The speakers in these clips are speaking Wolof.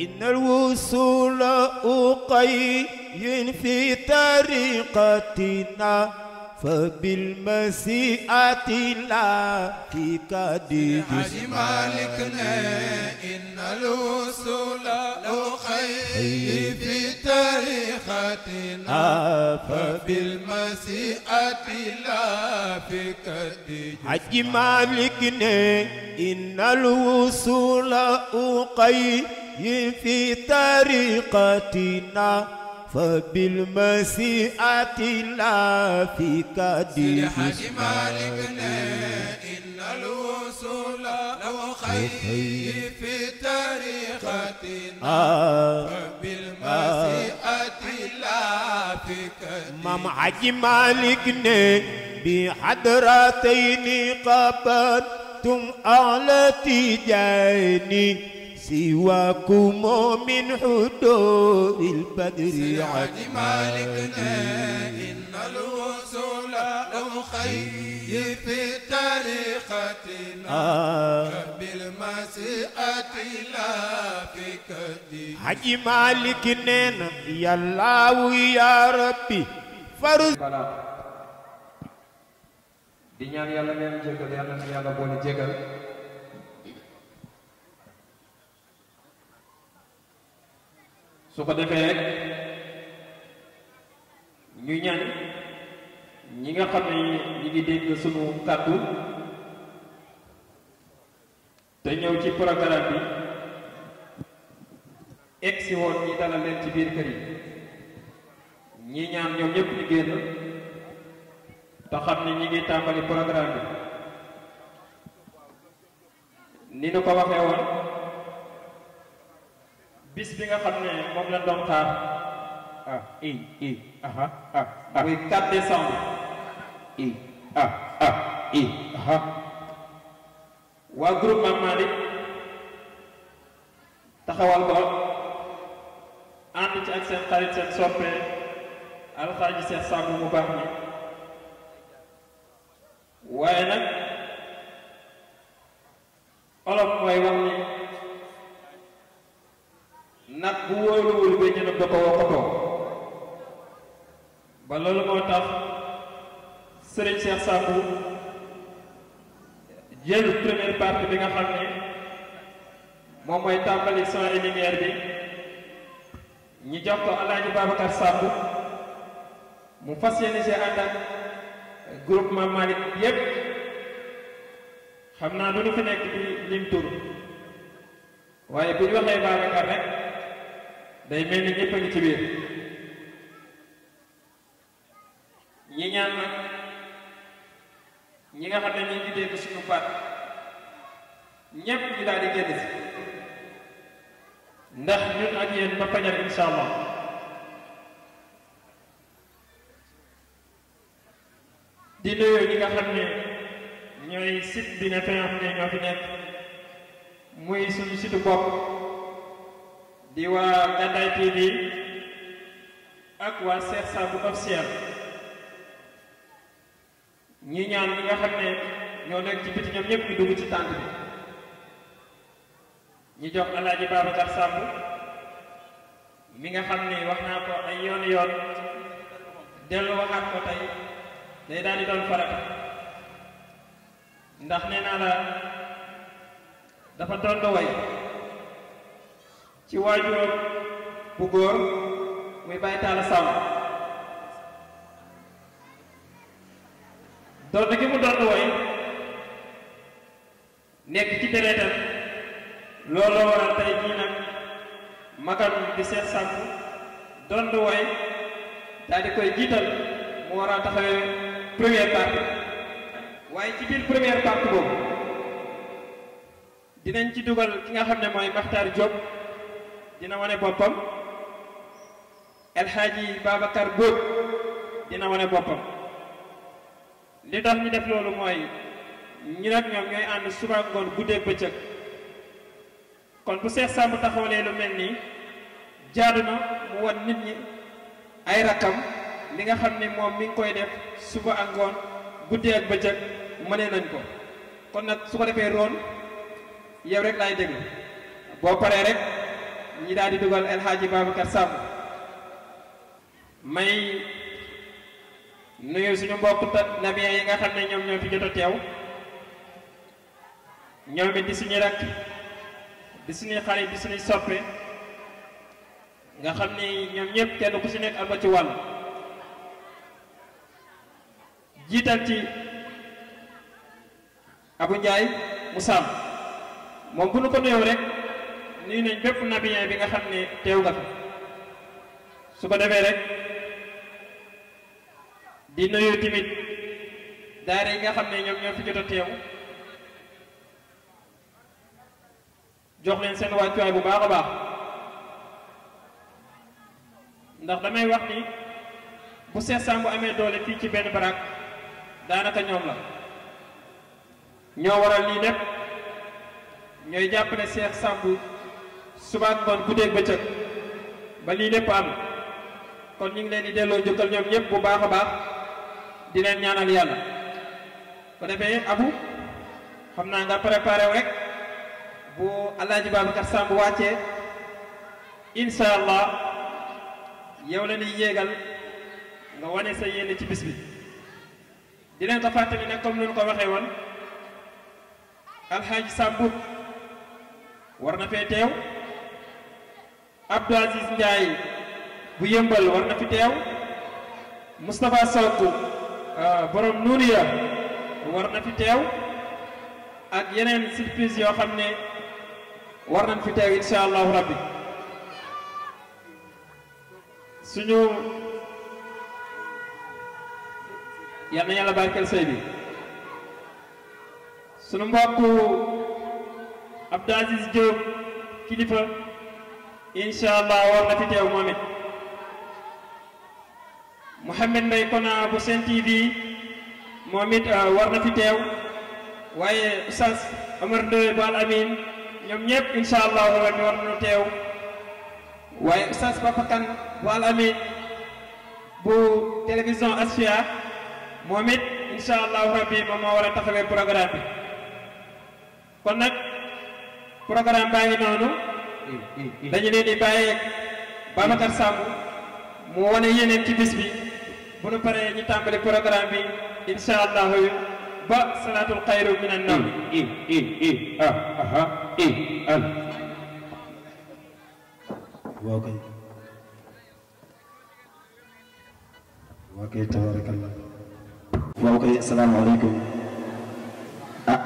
إن الوصول أقي في طريقتنا فبالمسيئة لا في كديد مالكنا إن الوصول أقي في طريقتنا فبالمسيئة لا في كديد حج مالكنا إن الوصول أقي في طريقتنا فبالمسيئة لا في كديد حج مالكنا إن الوصول لو خير في طريقتنا فبالمسيئة لا في كديد مام حج مالكنا بحضرتين قبلتم أعلى تجاني سواكم من حدود البدر حج مالكنا إن الوصول لو خير في طريقتنا بالمسيئة لا في كديد حج مالكنا يا الله يا ربي فرز di ñaan yàlla leen jégal yàlla na yàlla boole jégal su ko defee ñu ñaan ñi nga xam ne ñi ngi dégg sunu kàddu te ñëw ci programme bi egsi woon ñi dalal leen ci biir kër yi ñi ñaan ñoom ñëpp ñu génn te xam ne ñi ngi tàmbali programme bi ni nu ko waxee woon bis bi nga xam ne moom la doon xaar muy 4 décembre waa groupe Mame Malick taxawal ko ànd ci ak seen xarit seen soppe alxaaji Seex Samb mu baax ni waaye nag olof mooy wax ni nag bu wóoluwul ba ñu ne da ko wokkatoo ba loolu moo tax sëriñ Seex Samb jël première partie bi nga xam ne moom mooy tàmbali son et lumière bi ñu jox ko Alaaji Babacar Samb mu fas yéene si ànd ak groupe Mame Malick yépp xam naa du ñu fi nekk di lim tur waaye bu ñu waxee Babacar rek day mel ni ñëpp a ngi ci biir ñi ñaan nag ñi nga xam ne ñi ngi dégg suñu baat ñépp ñu daal di génn si ndax ñun ak yéen ba fajar insha allah di nuyu ñi nga xam ne ñooy site bi ne fi nga xam ne ñoo fi nekk muy suñu site bopp di waa Gàddaay TV ak waa Seex Samb officiel ñi ñaan ñi nga xam ne ñoo nekk ci biti ñoom ñëpp ñu dugg ci tànt bi ñu jox Alaaji Babacar Samb mi nga xam ne wax naa ko ay yoon yoon dellu waxaat ko tey day daal di doon farata ndax nee naa la dafa doon way ci waajuram bu góor muy Baye Talla Samb doon gi mu doon way nekk ci deretam looloo waral tey jii nag magam di Seex Samb doon way daal di koy jiital mu war a taxawee première partie waaye ci biir première partie boobu dinañ ci dugal ki nga xam ne mooy Makhtar Diop dina wane boppam El Hadji Babacar Mbodj dina wane boppam li tax ñu def loolu mooy ñu nag ñoom ñooy ànd suba ngoon guddeeg bëccëg kon bu Seex Samb taxawalee lu mel nii jaadu na mu wan nit ñi ay rakkam li nga xam ne moom mi ngi koy def suba ak ngoon guddee ak bëccëg mënee nañ ko kon nag su ko defee roon yow rek laay déglu boo paree rek ñi daal di dugal El Hadji Babacar Samb may nuyu suñu mbokk nabiyen yi nga xam ne ñoom ñoo fi jot a teew ñoom it di suñu rakk di suñuy xarit di suñuy soppe nga xam ni ñoom ñëpp kenn ku si nekk am na ci wàll jiital ci Abou Ndiaye mu Samb moom bu nu ko nuyoo rek nuyu nañ bépp nabiyen bi nga xam ne teew nga fi su ko defee rek di nuyu tamit daara yi nga xam ne ñoom ñoo fi jot a teew jox leen seen wàccuwaay bu baax a baax ndax damay wax ni bu Cheikh Samb amee doole fii ci benn barak daanaka ñoom la ñoo waral lii lépp ñooy jàppale Cheikh Samb suba ak ngoon guddeeg bëccëg ba lii lépp am kon ñu ngi leen di delloo njukkal ñoom ñëpp bu baax a baax di leen ñaanal yàlla ko defee Abu xam naa nga préparé rek bu Alaaji Babacar Samb wàccee insha allah yow la ñuy yéegal nga wane sa yéene ci bis bi di leen ko fàttali nag comme ni ñu ko waxee woon Alxaaji Samb war na fee teew Abdou Aziz Ndiaye bu yëmbal war na fi teew Moustapha Sow borom Nouriya war na fi teew ak yeneen surprise yoo xam ne war nañ fi teew insha allahu rabbi suñu yal na yàlla barkeel sëy bi suñu mbokku Abdou Aziz Diop kilifa insha allah war na fi teew moom it Mouhamed Mbaye Kona bu Sen TV moom it war na fi teew waaye Oustaz Omar Ndoye bu Al Amin ñoom ñëpp insha allahu rabbi war nañu teew waaye Oustaz Papa Kane bu Al Amin bu télévision Asfia moom it insha allahu rabbi moom moo war a taxawee programme bi kon nag programme baa ngi noonu dañu leen di bàyyee Babacar Samb mu wane yeneen ci bis bi bu nu paree ñu tàmbali programme bi insha allahu ba salaatul xayru min an nawm waaw kay tabarakallah waaw kay asalaamaaleykum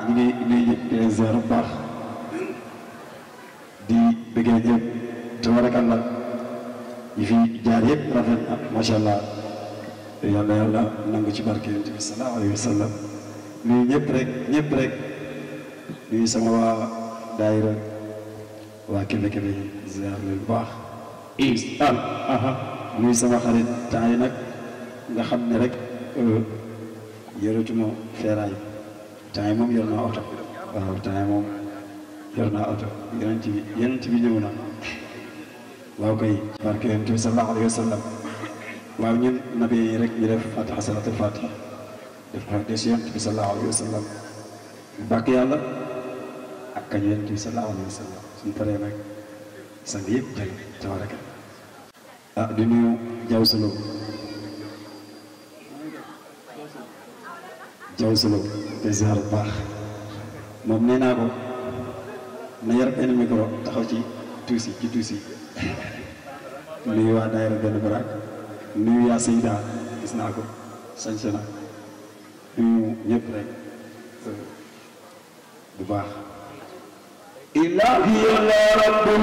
ñu ngi nuyu ñëpp di leen ziar bu baax di bëggee ñëpp tabarakallah yi fi jaar yëpp rafet na macha allah yàlla yàlla nangu ci barke yonent bi sallallahu alayhi wa sallam nuyu ñëpp rek nuyu sama waa daayira waa Kébé Kébé ziar leen bu baax nuyu sama xarit temps yi nag nga xam ne rek yoratuma feeraay temps yi moom yor naa oto waaw temps yi moom yor naa oto yenent bi ñëw na waaw kay barke yonent bi sallallahu alayhi wa sallam waaw ñun nabi yi rek ñu def fatiha salatul fatiha def ko des yonent bi sallallahu alayhi wa sallam bàkk yàlla ak kañ yonent bi sallallahu alayhi wa sallam suñu paree nag sang yëpp jël tabaraka di nuyu Jaw Solo te ziar bu baax moom nee naa ko na yor benn micro taxaw ci tuusi nuyu waa daayira benn baraak nuyu yaa Seyda gis naa ko sañse na nuyu ñëpp rek bu baax ilahi ya rabbu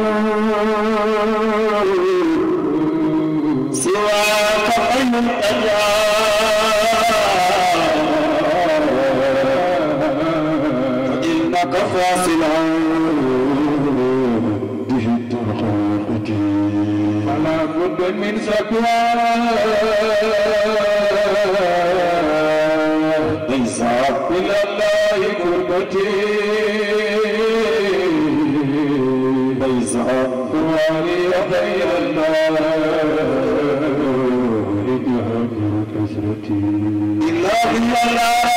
siwaaka aynul فاصلا به الخلق فلا بد من شكوى ليس الى الله قربتي ليس قواني خير الله لجهد كسرتي الا بالله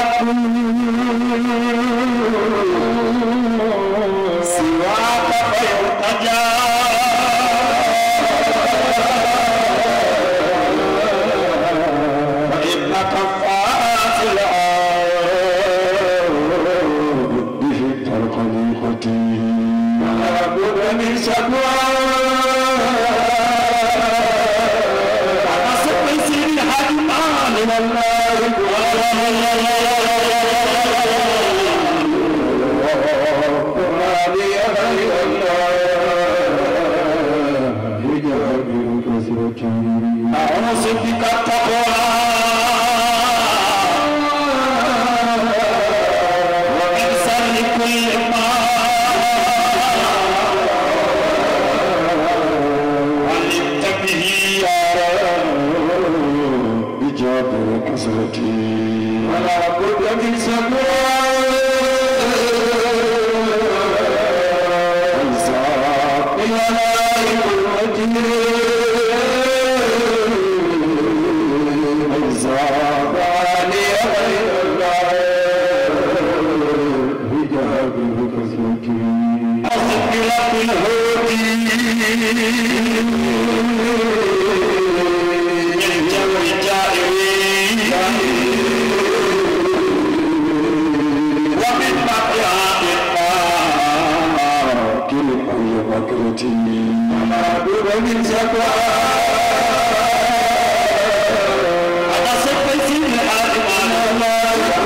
سواك فيرتجى فإنك فاصل به الخليقة ولا بد من شكوى أنا سيدي حجما من الله أعوذ بك التقوى ومن شر كل ما علمت به يا رب بجابر كسرتي ولا بد من شكوى من شكوى أنا سبيت الحاكم فأنت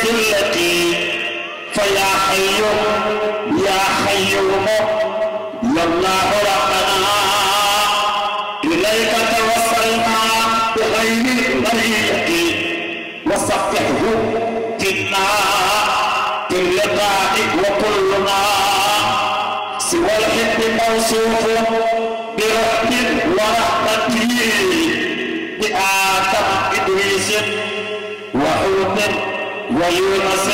طريق فيا حي يا حيوم يا الله ربنا إليك توصلنا بغير طريق وصفحه كنا باللقاء وكلنا سوى الحب موصوف برحم ورحمته بآدم إدريس وحوت ويونس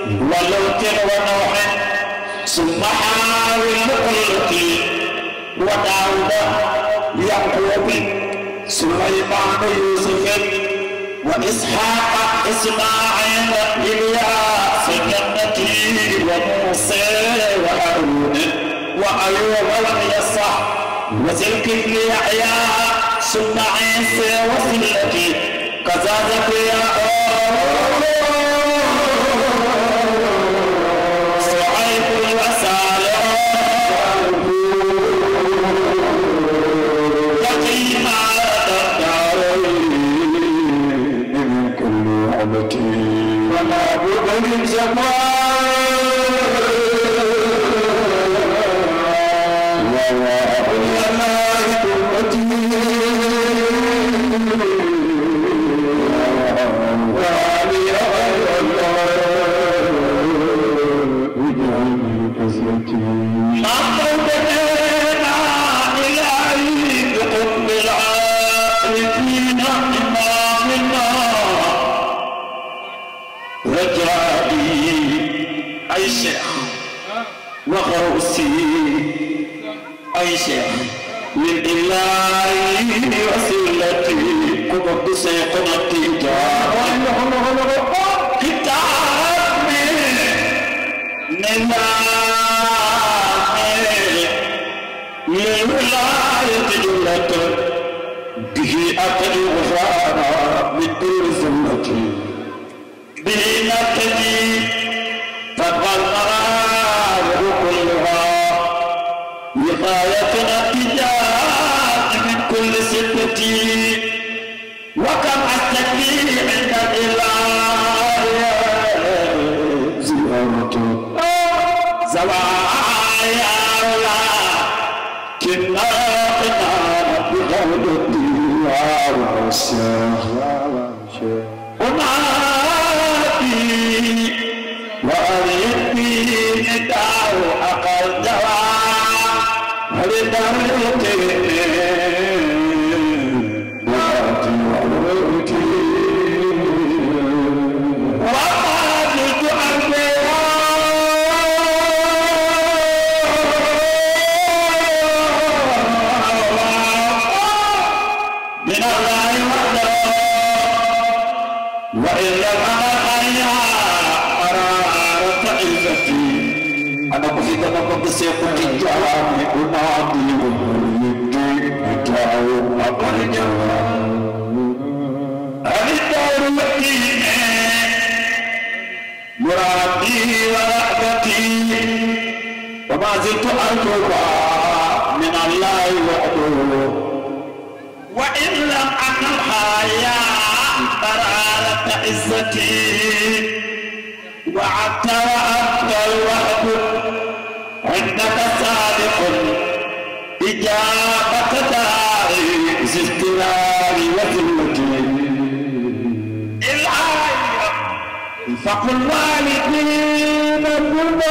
ولوط ونوح ثم حاول قلتي وداود يعقوب سليمان يوسف وإسحاق إسماعيل إلياس جنتي وموسى وهارون وأيوب واليسع وذي الكفل يحيى ثم عيسى وسلتي كذا زكريا ولا بد من زمان ولا قوتي وعلي غير الله وجعلني كسرتي مقبولنا إلهي بقطب العارفين إمامنا رجائي أي شيخ وغوصي أي شيخ من الله وسيلتي قبض سيقنا التجار وسيلة به أتي غفرانا من دور زمتي به نرتدي تبقى المرارة كلها وقايتنا التجاه من كل ستتي وكم أستكفي عند الإله زيارته زوايا كنا بغودتي وعرسه ونادي وأريدني نداء أقل جواب هلدرتي أنا بفيد أنا بسيقك الجوامي أنادي ومريدي بداو أقل جوام الدار الدين مرادي ورحمتي وما زلت أرجوها من الله وحده وإن لم أنلها يا برارة عزتي وعدت وأنت الوحد عندك صادق إجابة داري استلاري وذلتي الآية فقل والدين الذنوب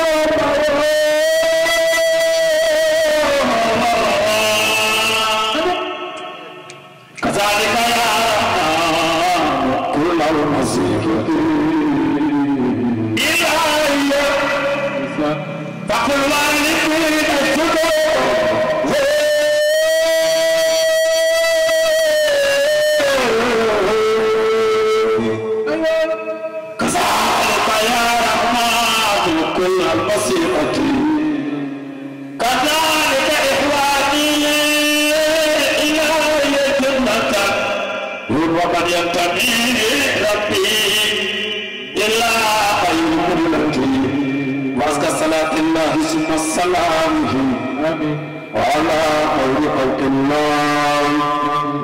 كذلك يا رحمن كل المصير فقل والدين الذنوب كذلك يا رحمن كل المصيبة كذلك إخواني إلى جنة ومن ينتمي ربي إلا خير ملتي وأزكى صلاة الله ثم السلام وعلى خير خلق الله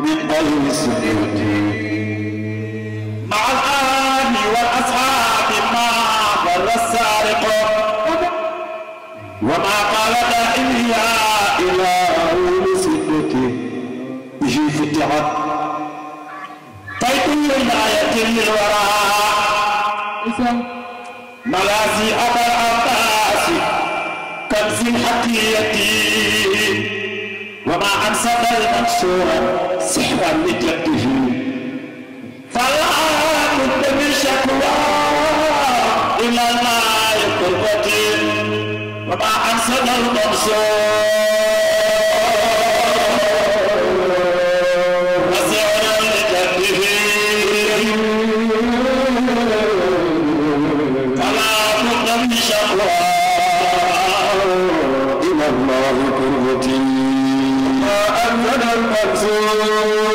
من أهل سنتي مع الآل والأصحاب ما ضر السارق وما قال داعيا إلى أهل سنتي به فتحت طيب الآية للوراء ملازي أبا العباس كنز الحكية وما أنسب المنصور سحرا لجده فلا بد من شكوى إلى الماء قربتي وما أنسب المنصور وسحرا لجده شكوى إلى الله قربتي ما أنزل المنصور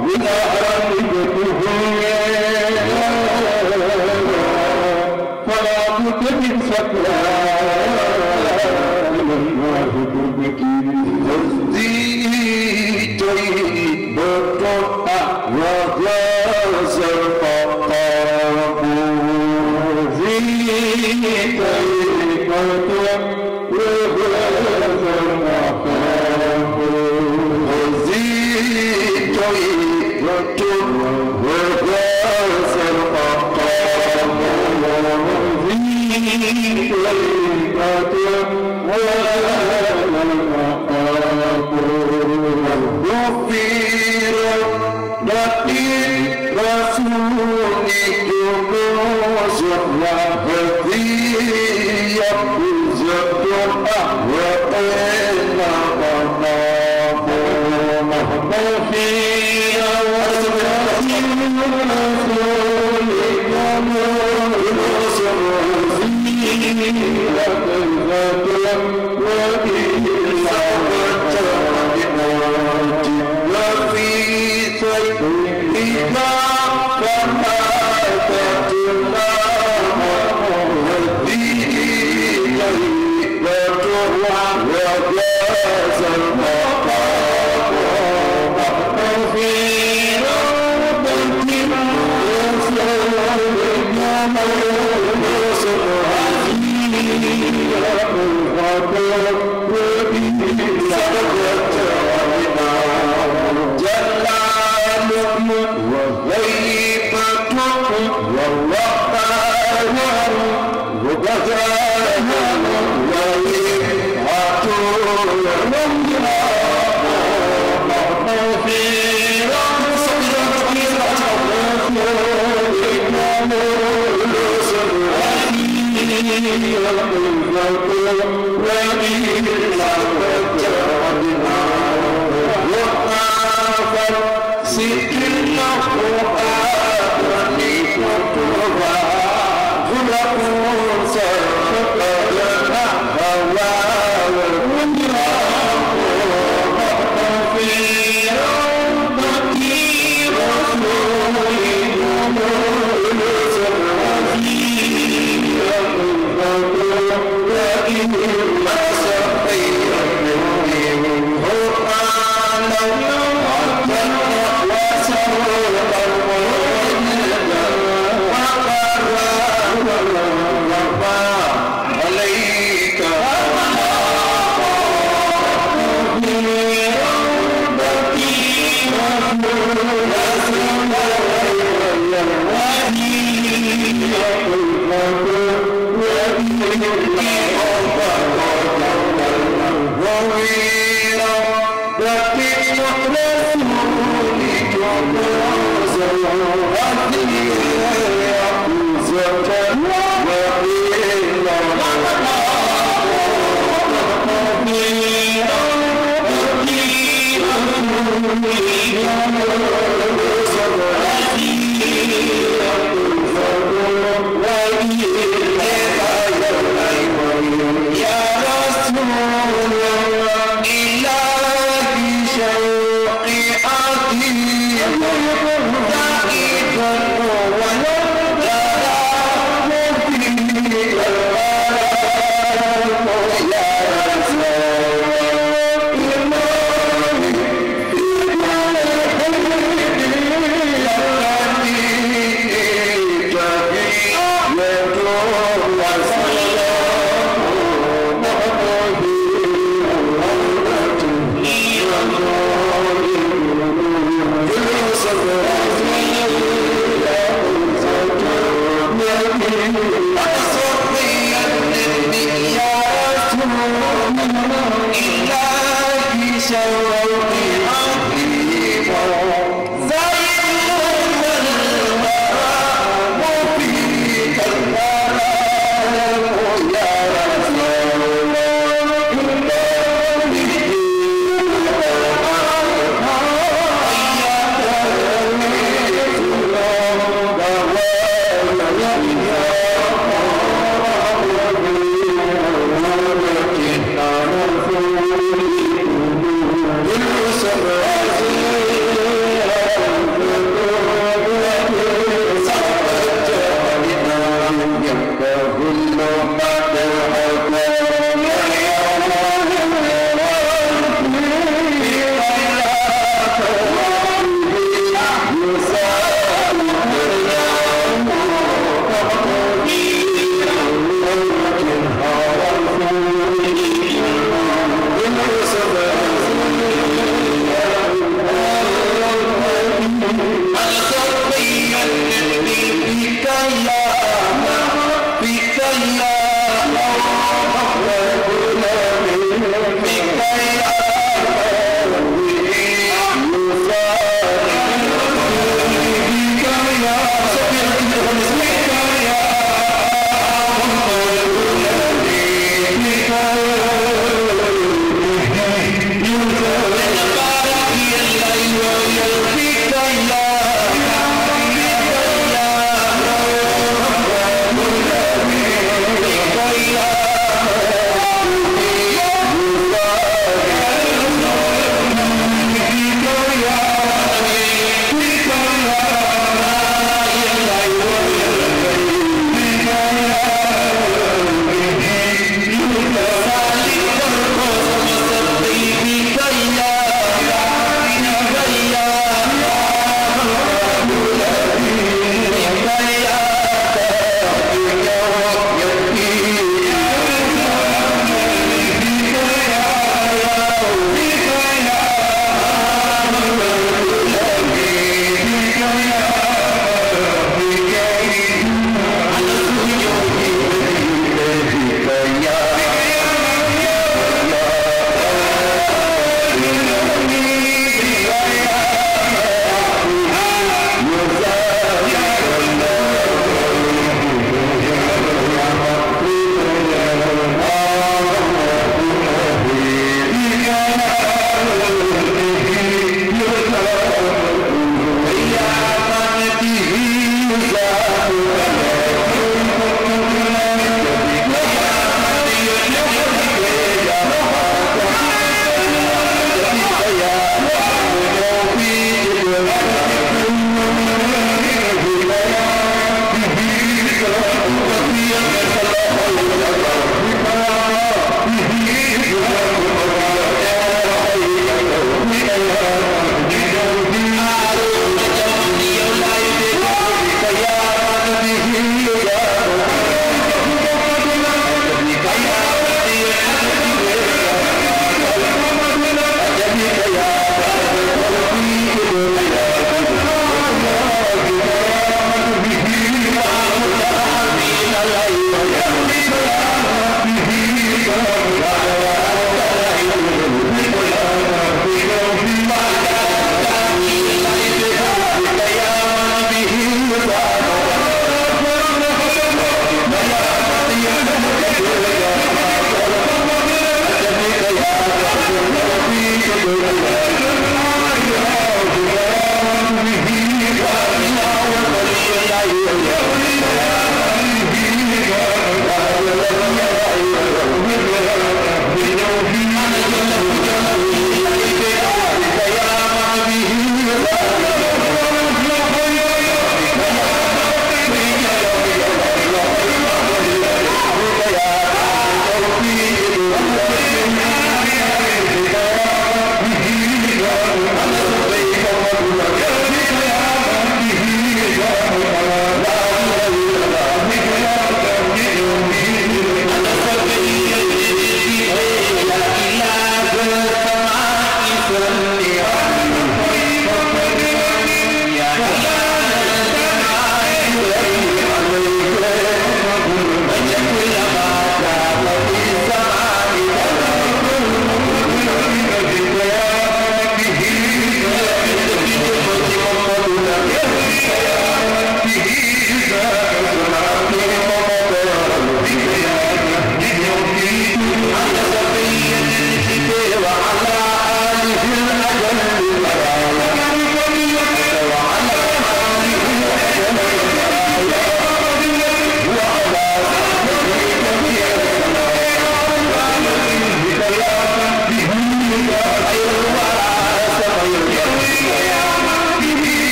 من أهله فلا بد من شكوى إلى الله قربتي وزدي طيب الطاعة وغاز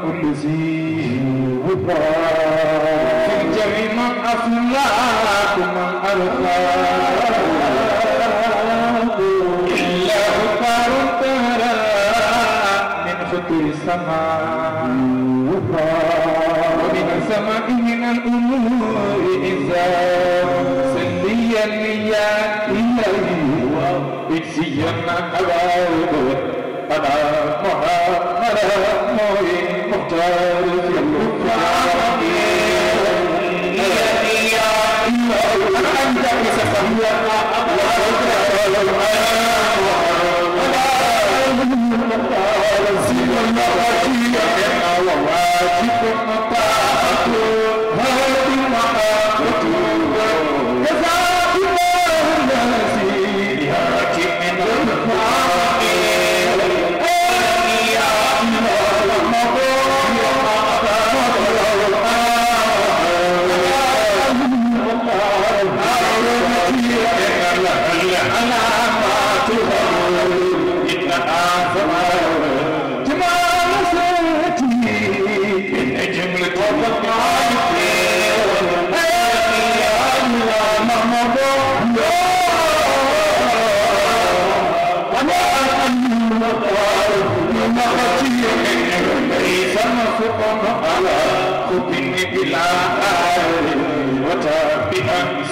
كل ذي في الجميع من أفلاك من أرخاك إلا غفار ترى من خطر السماء ومن السماء من الأمور إذا سليا ليا إليه وإكسيا أبايد أنا محمد مختار في الكفار يا أنت بسفيا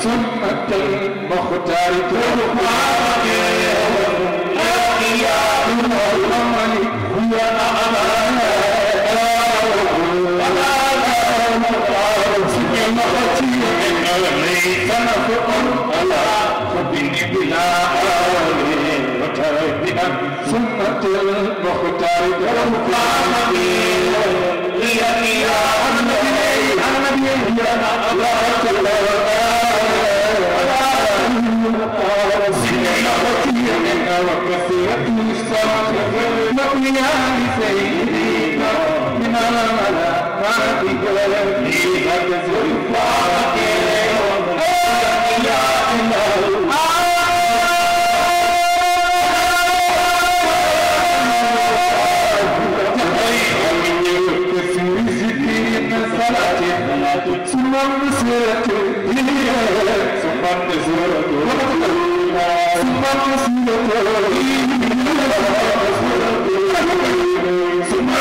سنة المختار ترفعك يا الأمل هي أمانة سنة المختار ترفعك يا وكثيرة الصلاة مبنية لسيدنا من الملامات في هذا الفاق يا الله ثم النصرة ثم النصرة ثم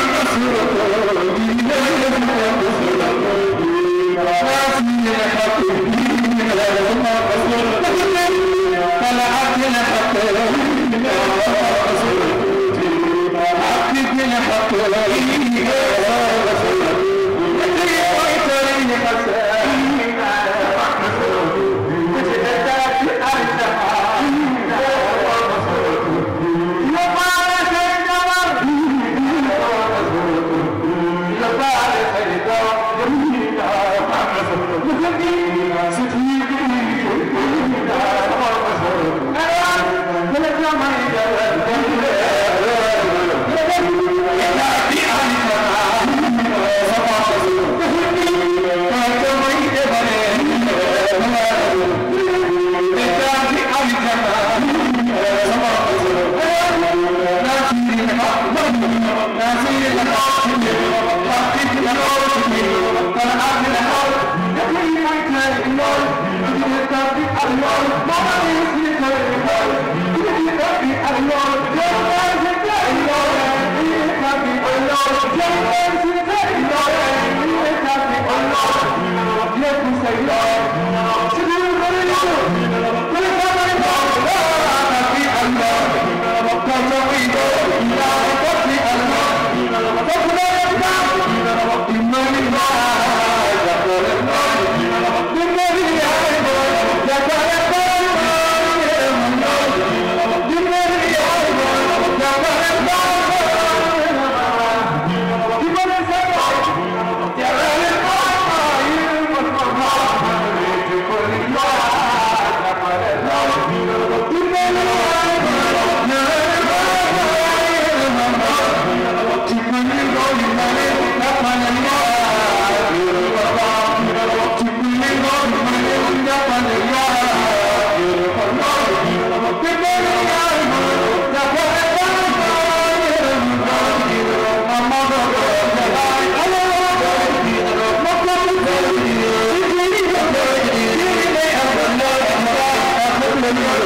Thank you.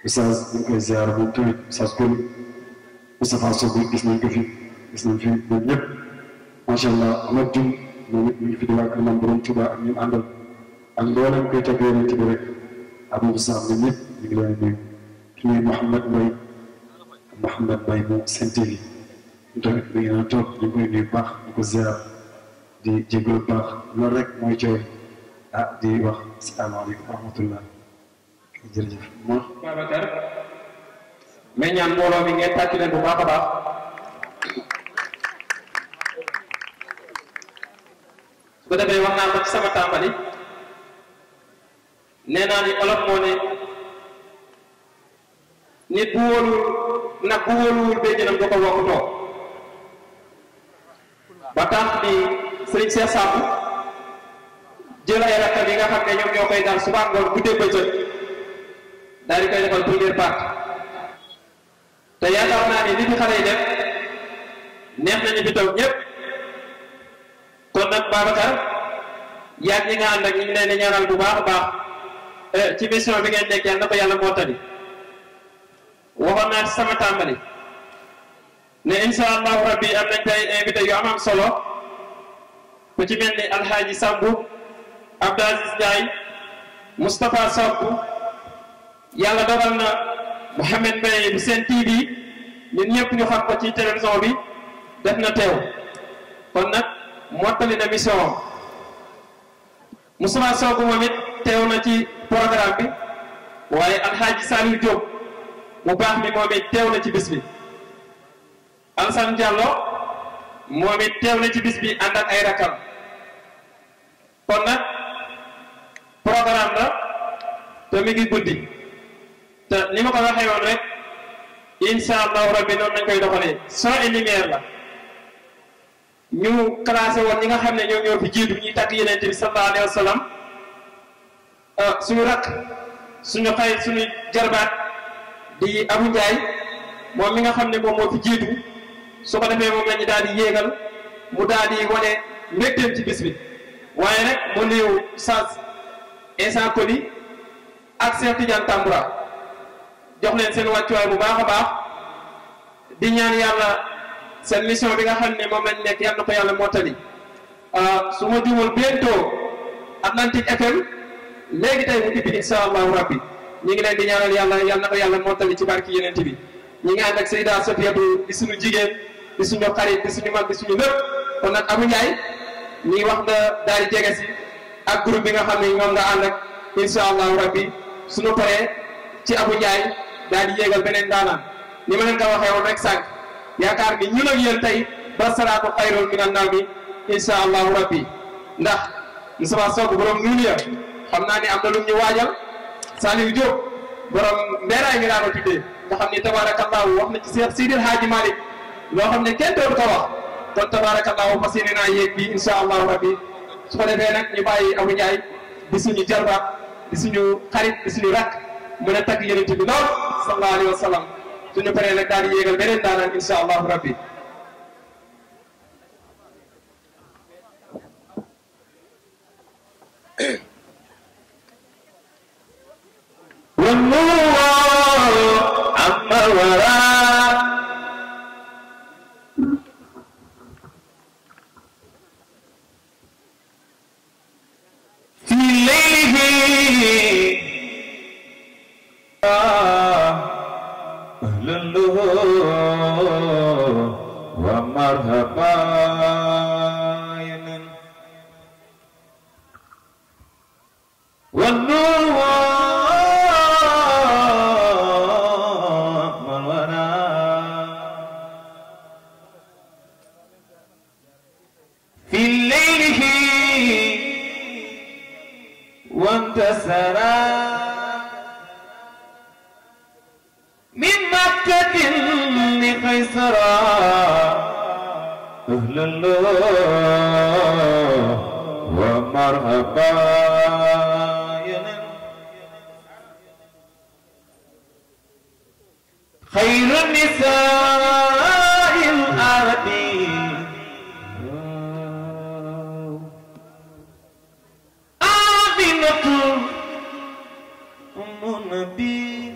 Oustaz ñu ngi koy ziar moom tamit Oustaz Koli Moustapha Sow gis nañ ko fi gis nañ fi ñoom ñëpp macha allah Amath Dioum moom it ñu ngi fi di waa kër Maam Borom Touba ak ñu àndal ak mboolem koy tagg yonent bi rek Abou Sarr ñoom ñëpp ñu ngi leen di nuyu ki ñuy Mouhamed Mbaye mu Sen TV ñu tamit mi ngi naan toog ñu ngi koy nuyu baax di ko ziar di jégalu baax loolu rek mooy coow di wax asalaamaaleykum wa rahmatullah jërëjëf moom Babacar mais ñaan mbooloo mi ngeen tàcc leen bu baax a baax su ko defee wax naa ko ci sama tàmbali nee naa ni olof moo ne nit bu wóolul nag bu wóoluwul béjjënam du ko wokk toog ba tax ni Serigne Cheikh Samb jël ay rakkam yi nga xam ne ñoom ñoo koy daal suba ngoon guddee bëccëg daal di koy defal première partie te yaakaar naa ni li fi xale yi def neex nañu fi toog ñëpp kon nag Babacar yaag ñi nga ànd ak ñu ngi leen di ñaanal bu baax a baax ci mission bi ngeen nekk yàlla na ko yàlla mottali waxoon naa ci sama tàmbali ne insha allahu rabbi am nañ tey invité yu am solo ku ci mel ni Alhaji Sambu Abdou Aziz Ndiaye Moustapha Sow yàlla dogal na Mouhamed Mbaye bu Sen TV ñun ñëpp ñu xam ko ci télévision bi def na teew kon nag mottali na mission Moustapha Sow moom it teew na ci programme bi waaye Alhaji Saliou Diop mu baax mi moom it teew na ci bis bi Alassane Diallo moom it teew na ci bis bi ànd ak ay rakam kon nag programme la te mi ngi guddi te ni ma ko waxee woon rek incha allahu rabbi noonu lañ koy doxalee son et lumière la ñu classé woon ñi nga xam ne ñoom ñoo fi jiitu ñuy tàgg Yonent bi sallallahu alayhi wa sallam suñu rakk suñu xay suñu jarbaat di Abou Ndiaye moom mi nga xam ne moom moo fi jiitu su ko defee moom la ñu daal di yéegal mu daal di wane mbégteem ci bis bi waaye nag mu nuyu Sas Insa Koli ak Cheikh Tidiane Tamboura jox leen seen wàccuwaay bu baax a baax di ñaan yàlla seen mission bi nga xam ne moom lañ nekk yàlla na ko yàlla mottali su ma juumul bientôt Atlantique FM léegi tey mu ubbi insha allahu rabbi ñu ngi leen di ñaanal yàlla yàlla na ko yàlla mottali ci barki Yonent bi ñi ngi ànd ak Seyda Safiyatu di suñu jigéen di suñu xarit di suñu mag di suñu lépp kon nag Abou Ndiaye ñi wax nga daal di jege si ak groupe bi nga xam ne ñoom nga ànd ak insha allahu rabbi suñu paree ci Abou Ndiaye daal di yéegal beneen daanaan ni ma leen ko waxee woon rek sànq yaakaar ni ñun ak yéen tey ba salaatu xayrun minan nawmi insha allahu rabbi ndax Moussa Sow borom nuuniya xam naa ni am na lu ñu waajal Saliou Diop borom mbeeraay ngi laa ko tuddee nga xam ni tabarakallahu wax na ci Seex Sidil Haaji Malick loo xam ne kenn doon ko wax kon tabarakallahu fas yéene naa yéeg bi insha allahu rabbi su ko defee nag ñu bàyyi Abou Ndiaye di suñu jarbaat di suñu xarit di suñu rakk mën a tagg Yonent bi lool sallallahu alayhi wa sallam suñu paree nag daal di yéegal beneen daanaan insha allahu rabbi أما وراء في الليل أهلا له ومرحبا والنور وانتصرا من مكة لقيصرا أهلا له ومرحبا خير النساء العربي أم النبي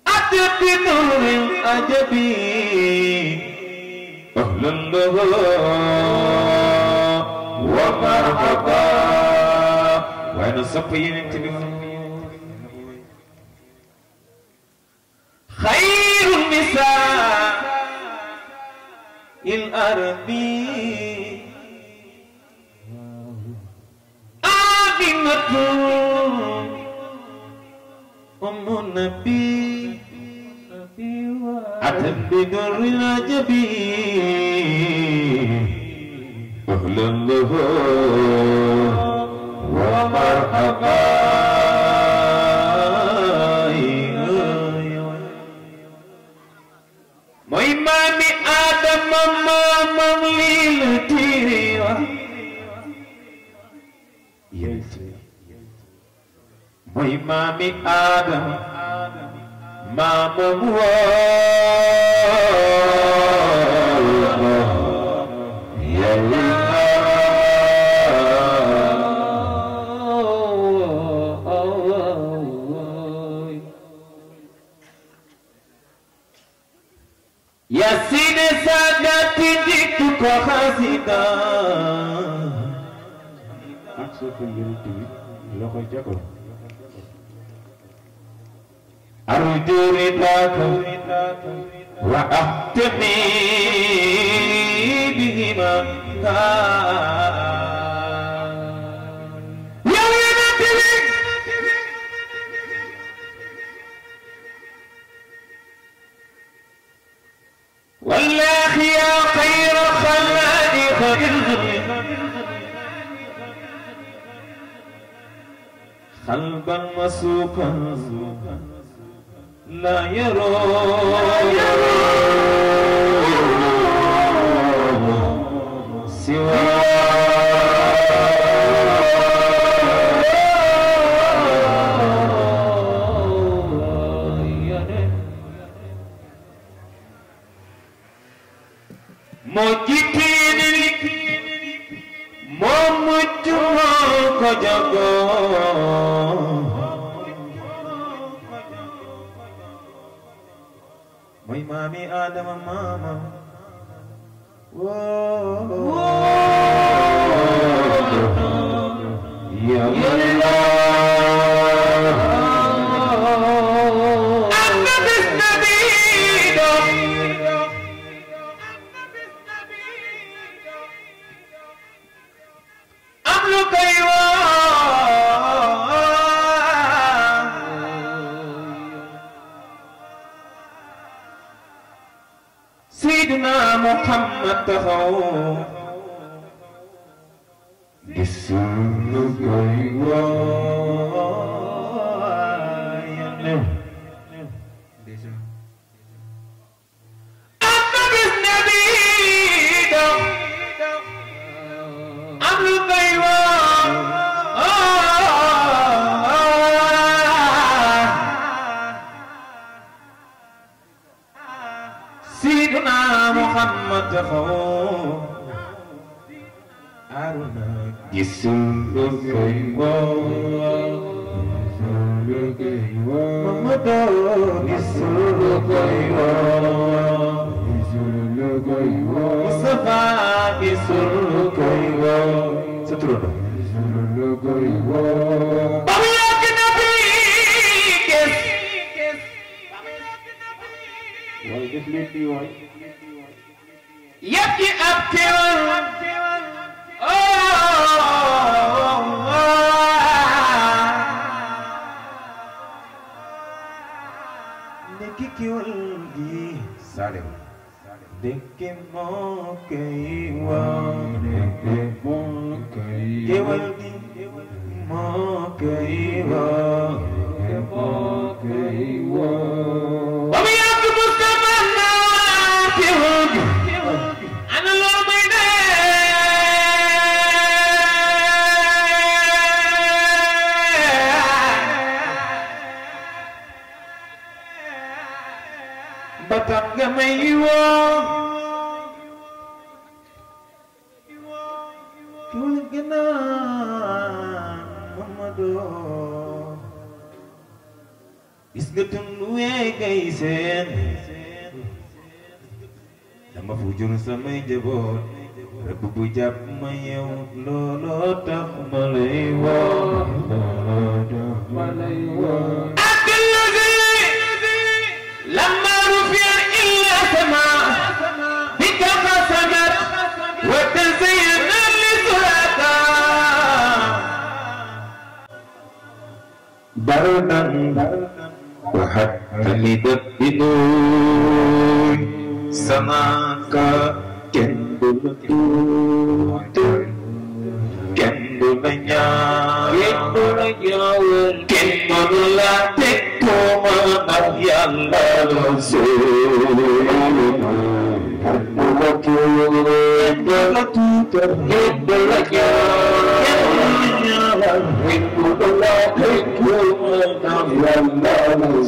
أتت بنور العجبي أهلا له ومرحبا وأنا صفي خير النساء العربي أم النبي أتت بدر العجبي أهلا له ومرحبا وإمام آدم مام للتيري وإمام آدم ما هو يا سيدي سادتي جئتك خاسدا أرجو رضاك وأحتمي بهما يا ولدي مسوقا لا يرى سوى Mojitini Momujumo Kojago Moy mami Adam mama Whoa Ya Allah Sayyidina Muhammad tahu disuruh gaya Abis Nabi dong Amlu gaya Sayyidina Muhammad tahu Aruna disuruh gaya Muhammad disuruh gaya Mustafa disuruh gaya seterusnya disuruh gaya Bawa ke Nabi kes Why just let me why Yaki abtiwan Neki kiwalgi Salim Deke mo kaiwa Deke mo kaiwa Kiwalgi mo kaiwa Deke mo kaiwa Wamiyaki Mustafa na kiwalgi Ana lor may na Batang gamaiwa Kulgana Mamado Isgatun luwe kaisen Nama fujur samay jabot Rabubujap mayaw lolo tak malaywa Akil lazi Lama rufiya illa sama Bika qasamat Wa tazayana li surata Bardan Wa hatta lidat binuy Samaka Kendul tutur Kendul banyak Kendul jawal Kendul latik Kumanah yang lalu Kendul tutur Kendul jawal Kendul latik Kumanah yang lalu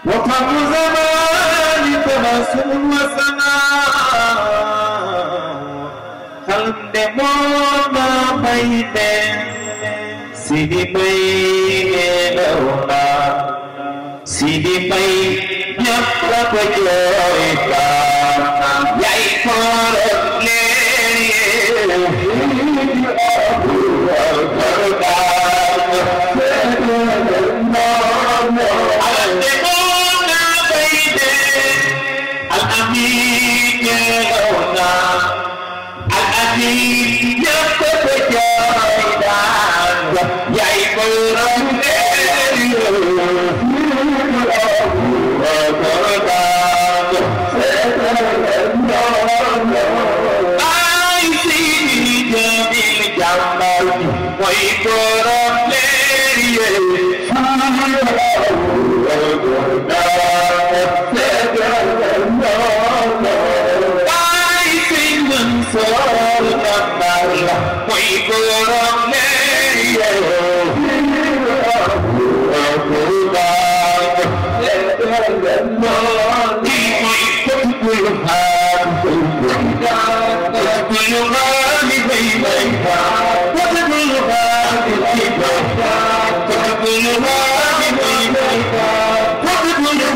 وفم زمان تبسم وسنا خلق دمونا بيدن سيدي بيلونا سيدي بيلونا بجوئتا يأي فرق ليلي أبو الكردان ñëwna al-aziz ñëpp ko jooy daan yaay borom ay Sidi Jamil jàmbar mooy borom What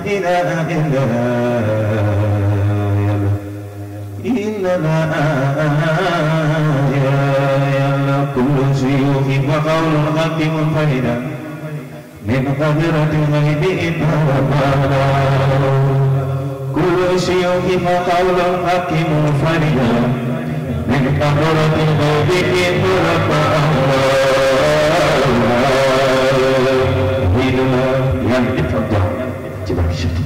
إله إلا إنما يا كل شيوخ وقول الحق منفردا من قدرة الغيب إنما كل شيوخ وقول الحق منفردا من قدرة الغيب إنما يعني اتفضل تبارك الشكل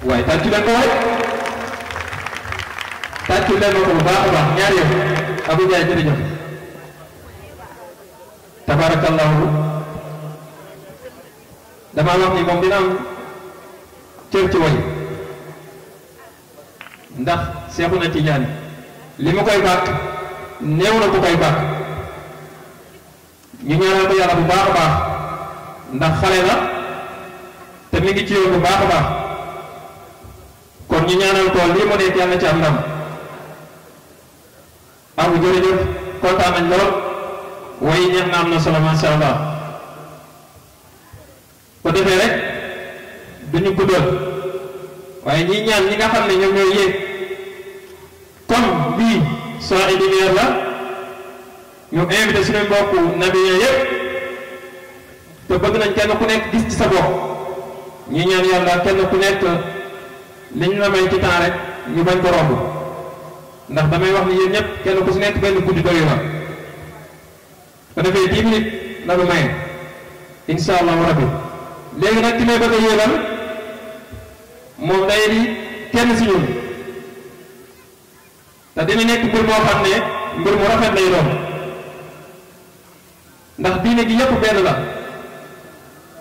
waaye tàccu leen ko waay tàccu leen ko bu baax a baax ñaari yëf Abou Ndiaye jërëjëf tabarakallahu damaa wax ni moom dina am cër ci way ndax Seexuna Tijaani li ma koy bàkk néew na ku koy bàkk ñu ñaanal ko yàlla bu baax a baax ndax xale la te mi ngi ci yoon bu baax a baax kon ñu ñaanal ko lii mu nekk yàlla ci am ndam Abou jërëjëf kontaan nañ lool way ñeex na am na solo masha Allah ko defee rek duñu guddal waaye ñi ñaan ñi nga xam ne ñoom ñooy yéeg comme bii soo idinaire la ñu invité suñu mbokku nabiyen yëpp te bëgg nañ kenn ku nekk gis ci sa bopp ñi ñaan yàlla kenn ku nekk liñ la may ci temps rek ñu bañ ko romb ndax damay wax ni yéen ñëpp kenn ku si nekk benn guddi doy la ko defee 10 minutes la nu maye insha allahu rabbi léegi nag ki may bëgg a yéegal moom day di kenn si ñun te dina nekk mbir moo xam ne mbir mu rafet lay doon ndax diine gi yëpp benn la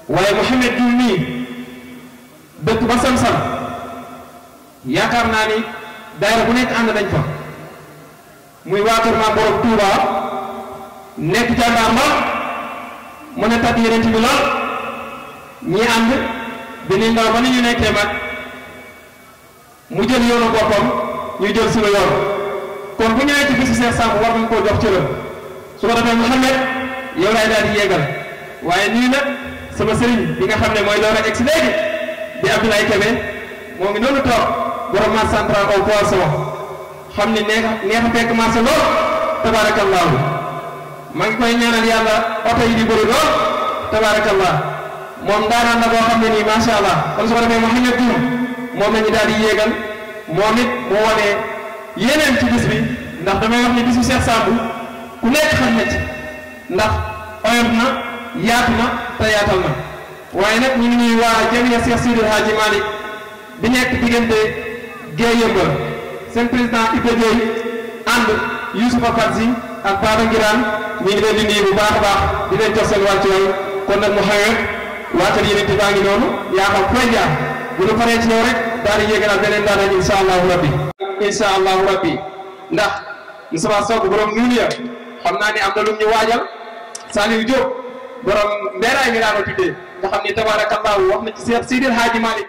waaye Mouhamed Diouf mii dëkk ba Sam-Sam yaakaar naa ni daayira bu nekk ànd nañ fa muy waa kër Maam Borom Touba nekk jàmbaar lool mën a tàgg yeneen bi lool ñi ànd bi ni ndaw ba ni ñu nekkee mag mu jël yoonu boppam ñu jël suñu yoon kon bu ñëwee ci bisu Cheikh Samb war nañ koo jox cëram su ko defee Mouhamed yow laay daal di yéegal waaye nii nag sama sëriñ bi nga xam ne mooy door a egg si léegi di Abdoulaye Kébé moo ngi noonu toog borom marché central au poisson xam ne neex a fekk marché lool tabaarakallaahu maa ngi koy ñaanal yàlla oto yi di bëri lool tabaarakallah moom daanaan la boo xam ne nii macha allah kon su ko defee Mouhamed Diouf moom la ñu daal di yéegal moom it mu wane yeneen ci bis bi ndax damay wax ni bisu Cheikh Samb ku nekk xam na ci ndax oyof na yaatu na te yaatal na waaye nag ñu ngi ñuy waa jamiya Cheikh Sidil Hadji Malick bi nekk diggante Guèye Yëmbal seen président Iba Guèye ànd Youssoufa Fatsi ak Baba Ngiraan ñu ngi leen di nuyu bu baax a baax di leen jox seen wàccuwaay kon nag Mouhamed waatal yeneen ti baa ngi noonu yaa xam fooy jaar bu ñu paree ci yow rek daal di yéegalaat beneen daanañ insha allahu rabbi insha allahu rabbi ndax Moustapha Sow borom nuunu ya xam naa ni am na lu ñu waajal Saliou Diop borom mbéeraay mi laa ko tuddee nga xam ni tabarakallahu wax na ci Cheikh Sidil Hadji Malick